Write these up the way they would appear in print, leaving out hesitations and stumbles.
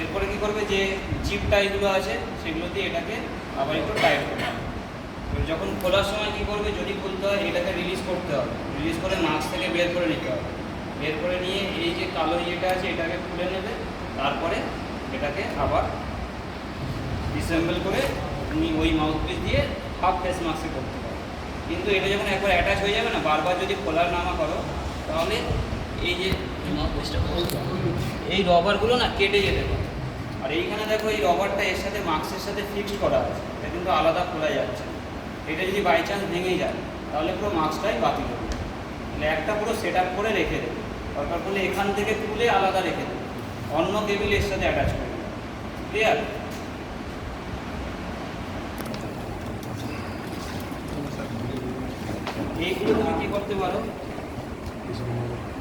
এরপরে কী করবে, যে জিপ টাইগুলো আছে সেগুলো দিয়ে এটাকে আবার একটু টাইট করবে। যখন খোলার সময় কী করবে, যদি খুলতে হয় এটাকে রিলিজ করতে হবে, রিলিজ করে মাস্ক থেকে বের করে নিতে হবে। বের করে নিয়ে এই যে কালো ইয়েটা আছে এটাকে খুলে নেবে, তারপরে এটাকে আবার ডিসেম্বল করে তুমি ওই মাউথপিস দিয়ে হাফ ফেস মাস্কে করতে পারো। কিন্তু এটা যখন একবার অ্যাটাচ হয়ে যাবে না, বারবার যদি খোলার নামা করো তাহলে এই যে মাউথপিসটা এই রবারগুলো না কেটে যেতে পারে। আর এইখানে দেখো এই রবারটা এর সাথে মাস্কের সাথে ফিক্সড করা আছে, এটা কিন্তু আলাদা খোলা যাচ্ছে। এটা যদি বাই চান্স ভেঙে যায় তাহলে পুরো মাস্কটাই বাতিল হবে। তাহলে একটা পুরো সেট আপ করে রেখে দেবে, দরকার পড়লে এখান থেকে খুলে আলাদা রেখে দেবে, অন্য কেবিল এর সাথে অ্যাটাচ করে দেবে। ক্লিয়ার? এইগুলো তুমি কী করতে পারো,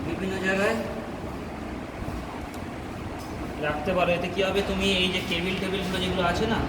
বিভিন্ন জায়গায় রাখতে পারো। এতে কী হবে, তুমি এই যে টেবিলগুলো যেগুলো আছে না,